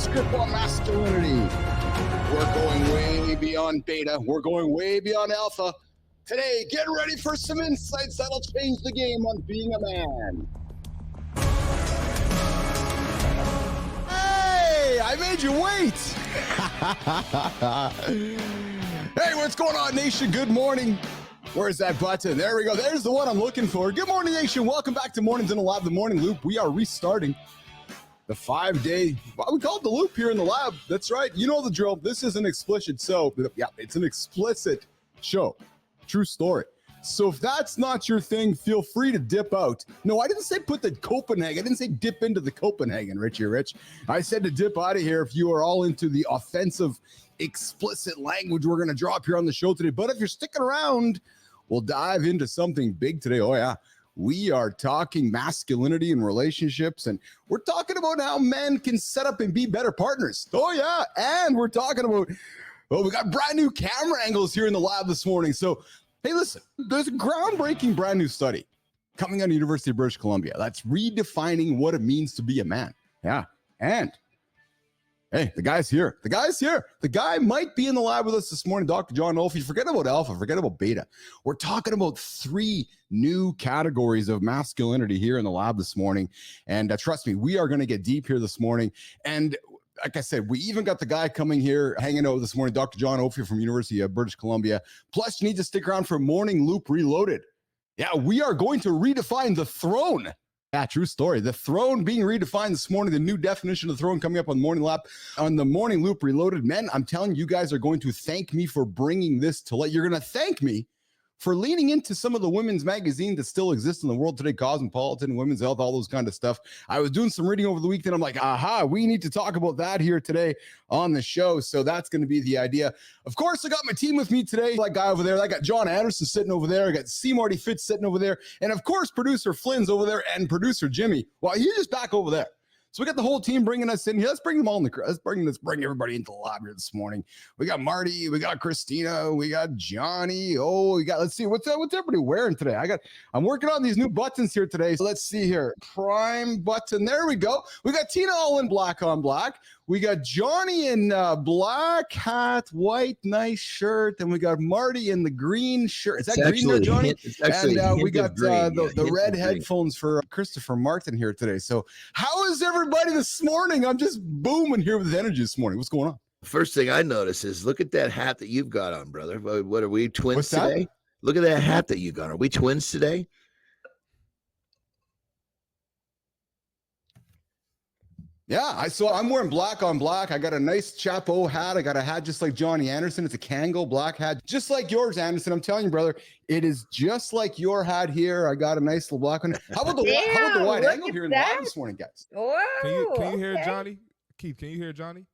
script on masculinity. We're going way beyond beta. We're going way beyond alpha. Today, get ready for some insights that'll change the game on being a man. Hey, I made you wait. Hey, what's going on, nation? Good morning. Where's that button? There we go. There's the one I'm looking for. Good morning, nation. Welcome back to Mornings in the Lab, the morning loop. We are restarting the 5-day, we call it the loop here in the lab. That's right. You know the drill. This is an explicit show. Yeah, it's an explicit show. True story. So if that's not your thing, feel free to dip out. No, I didn't say put the Copenhagen. I didn't say dip into the Copenhagen, Richie Rich. I said to dip out of here if you are all into the offensive, explicit language we're going to drop here on the show today. But if you're sticking around, we'll dive into something big today. Oh, yeah. We are talking masculinity and relationships, and we're talking about how men can set up and be better partners. Oh, yeah. And we're talking about, we got brand new camera angles here in the lab this morning. So, hey, listen, there's a groundbreaking brand new study coming out of the University of British Columbia that's redefining what it means to be a man. Yeah. And hey, the guy's here. The guy's here. The guy might be in the lab with us this morning, Dr. John Olfie. Forget about alpha. Forget about beta. We're talking about 3 new categories of masculinity here in the lab this morning. And trust me, we are going to get deep here this morning. And like I said, we even got the guy coming here, hanging out this morning, Dr. John Olfie from University of British Columbia. Plus, you need to stick around for Morning Loop Reloaded. Yeah, we are going to redefine the throne. Yeah, true story. The throne being redefined this morning, the new definition of the throne coming up on the Morning Lap, on the Morning Loop Reloaded. Men, I'm telling you guys are going to thank me for bringing this to light. You're going to thank me for leaning into some of the women's magazines that still exist in the world today, Cosmopolitan, Women's Health, all those kind of stuff. I was doing some reading over the weekend. I'm like, aha, we need to talk about that here today on the show. So that's going to be the idea. Of course, I got my team with me today. That guy over there. I got John Anderson sitting over there. I got C. Marty Fitz sitting over there. And of course, producer Flynn's over there and producer Jimmy. Well, he's just back over there. So we got the whole team bringing us in here. Let's bring them all in the. Let's bring everybody into the lab here this morning. We got Marty, we got Kristina, we got Johnny. Oh, we got. Let's see what's everybody wearing today. I'm working on these new buttons here today. So let's see here. Prime button. There we go. We got Tina all in black on black. We got Johnny in black hat, white, nice shirt, and we got Marty in the green shirt. Is that green there, Johnny? And we got the red headphones for Christopher Martin here today. So how is everybody this morning? I'm just booming here with energy this morning. What's going on? First thing I notice is look at that hat that you've got on, brother. What are we, twins What's that? today? Look at that hat that you got. Are we twins today? Yeah, I'm wearing black on black. I got a nice chapeau hat. I got a hat just like Johnny Anderson. It's a Kangol black hat, just like yours, Anderson. I'm telling you, brother, it is just like your hat here. I got a nice little black one. How about the wide angle here in the lab this morning, guys? Whoa, can you hear Johnny? Keith, can you hear Johnny?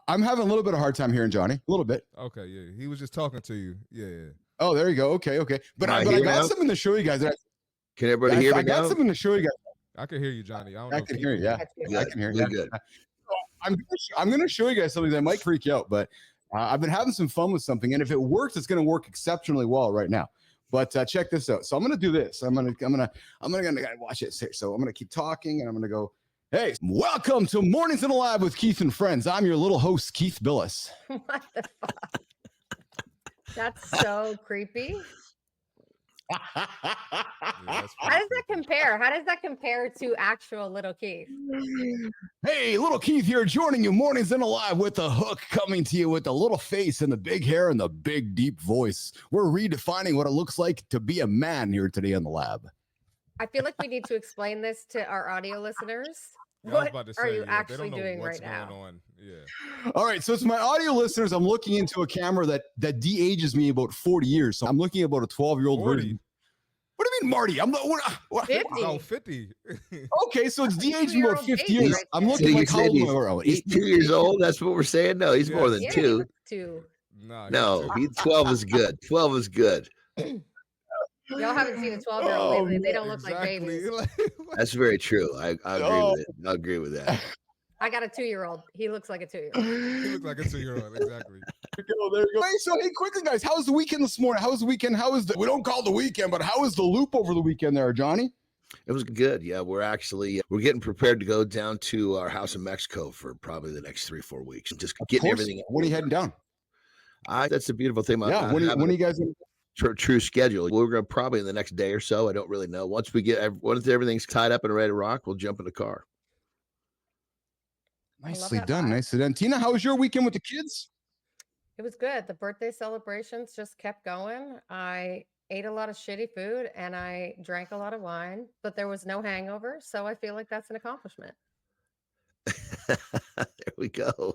I'm having a little bit of a hard time hearing Johnny. A little bit. Okay, yeah. He was just talking to you. Yeah. Oh, there you go. Okay. But I got something to show you guys. Can everybody hear me now? I got something to show you guys. I can hear you, Johnny. I can hear you. Yeah, I can hear you. Good. So I'm going to show you guys something that might freak you out, but I've been having some fun with something, and if it works, it's going to work exceptionally well right now. But check this out. So I'm going to do this. I'm going to watch it. So I'm going to keep talking, and I'm going to go. Hey, welcome to Mornings in the Lab with Keith and Friends. I'm your little host, Keith Billis. What the fuck? That's so creepy. Yeah, How does that compare? How does that compare to actual little Keith? Hey, little Keith here, joining you Mornings in the Lab with the hook, coming to you with the little face and the big hair and the big deep voice. We're redefining what it looks like to be a man here today in the lab. I feel like we need to explain this to our audio listeners. Yeah, I was What about to are say, you they don't actually know doing what's right now? going on. Yeah. All right, so it's my audio listeners. I'm looking into a camera that de-ages me about 40 years. So I'm looking at about a 12-year-old 40. version. What do you mean, Marty? I'm what? 50. Oh, 50. Okay, so it's de-aged me about 50 years. Right I'm there. looking So like you how said old am I? he's 2 years old? That's what we're saying? No, he's more than Yes. Yeah, he 2. looks 2. Nah, No, 12 is good. 12 is good. Y'all haven't seen a 12-year-old Oh, lately. They don't look like exactly. babies. That's very true. I agree with it. I agree with that. I got a 2-year-old. He looks like a 2-year-old. He looks like a 2-year-old. Exactly. There you go. Hey, so hey, quickly, guys, how was the weekend this morning? How was the weekend? We don't call it the weekend, but how was the loop over the weekend there, Johnny? It was good. Yeah, we're getting prepared to go down to our house in Mexico for probably the next 3-4 weeks. Just Of getting course. everything. When are you heading down? That's the beautiful thing about Yeah. not When having are a you guys in? true schedule. We're going to probably in the next day or so. I don't really know. Once everything's tied up and ready to rock, we'll jump in the car. Nicely done. Nicely done. Tina, how was your weekend with the kids? It was good. The birthday celebrations just kept going. I ate a lot of shitty food and I drank a lot of wine, but there was no hangover. So I feel like that's an accomplishment. There we go.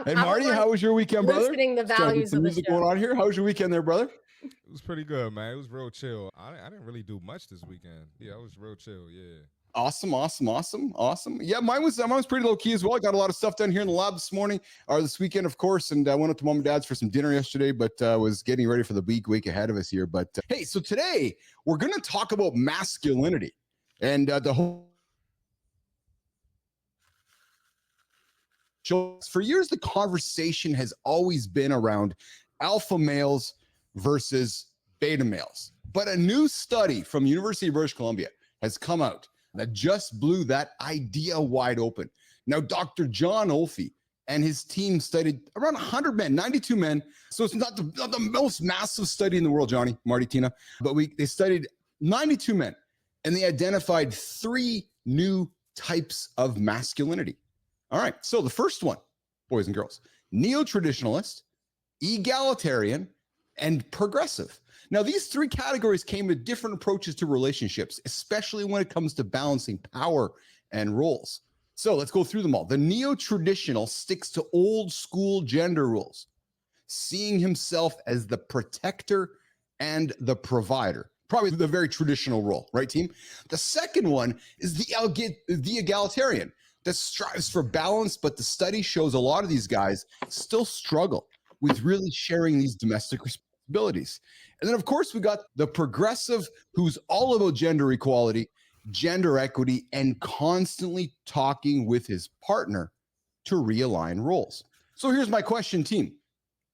Hey, Marty, how was your weekend, brother? Listening the Just trying to get values some of the music show. going on here. How was your weekend there, brother? It was pretty good, man. It was real chill. I didn't really do much this weekend. Yeah, I was real chill. Yeah. Awesome. Yeah, mine was pretty low key as well. I got a lot of stuff done here in the lab this morning or this weekend, of course, and I went up to mom and dad's for some dinner yesterday, but was getting ready for the week ahead of us here. But hey, so today we're going to talk about masculinity and the whole. For years, the conversation has always been around alpha males versus beta males. But a new study from University of British Columbia has come out that just blew that idea wide open. Now, Dr. John Olfie and his team studied around 100 men, 92 men. So it's not the most massive study in the world, Johnny, Marty, Tina, but they studied 92 men and they identified 3 new types of masculinity. All right, so the first one, boys and girls, neo-traditionalist, egalitarian, and progressive. Now, these 3 categories came with different approaches to relationships, especially when it comes to balancing power and roles. So let's go through them all. The neo-traditional sticks to old school gender rules, seeing himself as the protector and the provider. Probably the very traditional role, right, team? The second one is the egalitarian that strives for balance, but the study shows a lot of these guys still struggle with really sharing these domestic responsibilities. And then, of course, we got the progressive who's all about gender equality, gender equity, and constantly talking with his partner to realign roles. So here's my question, team.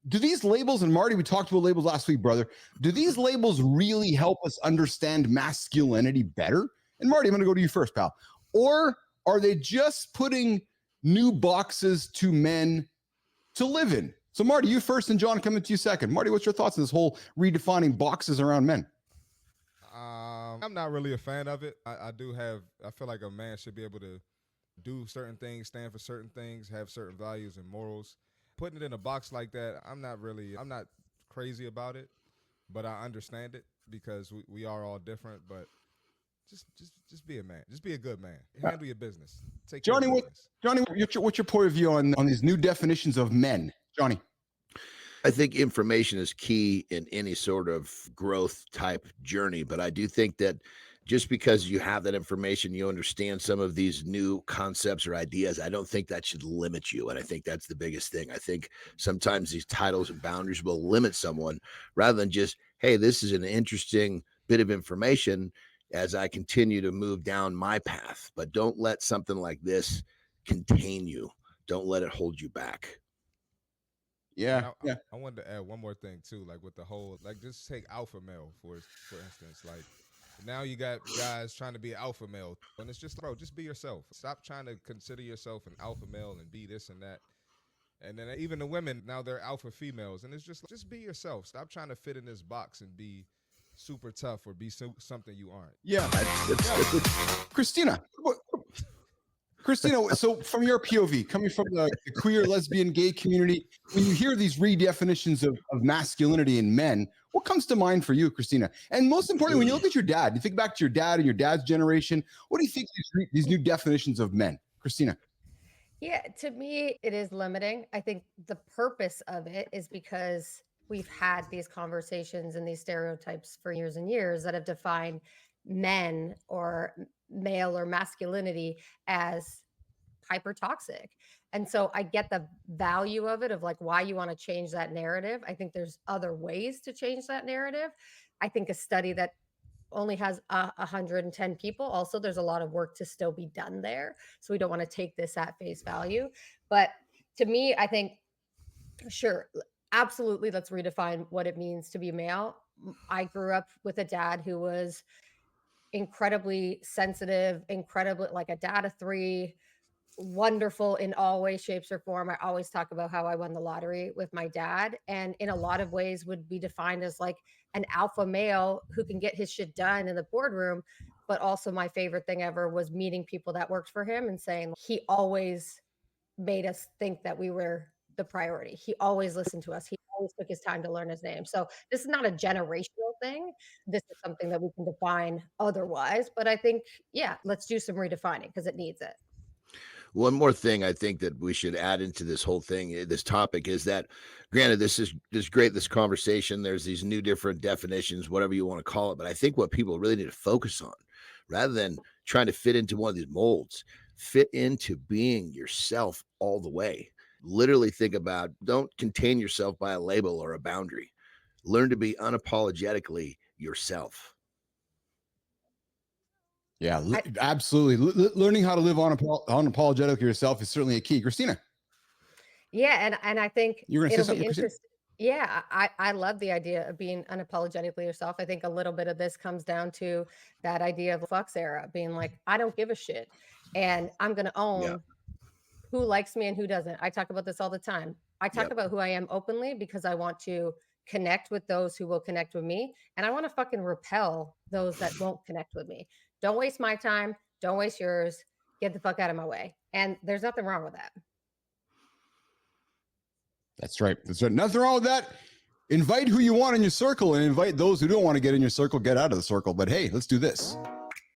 Do these labels, and Marty, we talked about labels last week, brother, do these labels really help us understand masculinity better? And Marty, I'm going to go to you first, pal. Or are they just putting new boxes to men to live in? So Marty, you first and John coming to you second. Marty, what's your thoughts on this whole redefining boxes around men? I'm not really a fan of it. I feel like a man should be able to do certain things, stand for certain things, have certain values and morals. Putting it in a box like that, I'm not crazy about it, but I understand it because we are all different, but just be a man. Just be a good man. Handle your business. Take care of business. Johnny, what's your point of view on these new definitions of men? Johnny. I think information is key in any sort of growth type journey, but I do think that just because you have that information, you understand some of these new concepts or ideas, I don't think that should limit you. And I think that's the biggest thing. I think sometimes these titles and boundaries will limit someone rather than just, hey, this is an interesting bit of information as I continue to move down my path. But don't let something like this contain you. Don't let it hold you back. Yeah. I wanted to add one more thing too, like with the whole, like just take alpha male for instance. Like now you got guys trying to be alpha male, and it's just, bro, just be yourself. Stop trying to consider yourself an alpha male and be this and that. And then even the women now, they're alpha females, and it's just be yourself. Stop trying to fit in this box and be super tough or be something you aren't. Yeah. Kristina, so from your POV, coming from the queer, lesbian, gay community, when you hear these redefinitions of masculinity in men, what comes to mind for you, Kristina? And most importantly, when you look at your dad, you think back to your dad and your dad's generation, what do you think these new definitions of men? Kristina? Yeah, to me, it is limiting. I think the purpose of it is because we've had these conversations and these stereotypes for years and years that have defined men or male or masculinity as hyper toxic. And so I get the value of it, of like why you want to change that narrative. I think there's other ways to change that narrative. I think a study that only has 110 people, also there's a lot of work to still be done there. So we don't want to take this at face value. But to me, I think, sure, absolutely, let's redefine what it means to be male. I grew up with a dad who was incredibly sensitive, incredibly like a dad of three, wonderful in all ways, shapes, or form. I always talk about how I won the lottery with my dad, and in a lot of ways would be defined as like an alpha male who can get his shit done in the boardroom. But also, my favorite thing ever was meeting people that worked for him and saying he always made us think that we were the priority. He always listened to us. He always took his time to learn his name. So this is not a generational thing. This is something that we can define otherwise. But I think, yeah, let's do some redefining because it needs it. One more thing I think that we should add into this whole thing, this topic, is that, granted, this is great, this conversation. There's these new different definitions, whatever you want to call it. But I think what people really need to focus on, rather than trying to fit into one of these molds, fit into being yourself all the way. Literally think about, don't contain yourself by a label or a boundary. Learn to be unapologetically yourself. Yeah, absolutely. Learning how to live unapologetically yourself is certainly a key. Kristina. Yeah, and I think You're going to say it'll something, be Kristina? interesting. Yeah, I love the idea of being unapologetically yourself. I think a little bit of this comes down to that idea of the Flux era, being like, I don't give a shit, and I'm going to own who likes me and who doesn't. I talk about this all the time. I talk about who I am openly because I want to connect with those who will connect with me, and I want to fucking repel those that won't connect with me. Don't waste my time. Don't waste yours. Get the fuck out of my way. And there's nothing wrong with that. That's right. That's right. Nothing wrong with that. Invite who you want in your circle and invite those who don't want to get in your circle, get out of the circle. But hey, let's do this.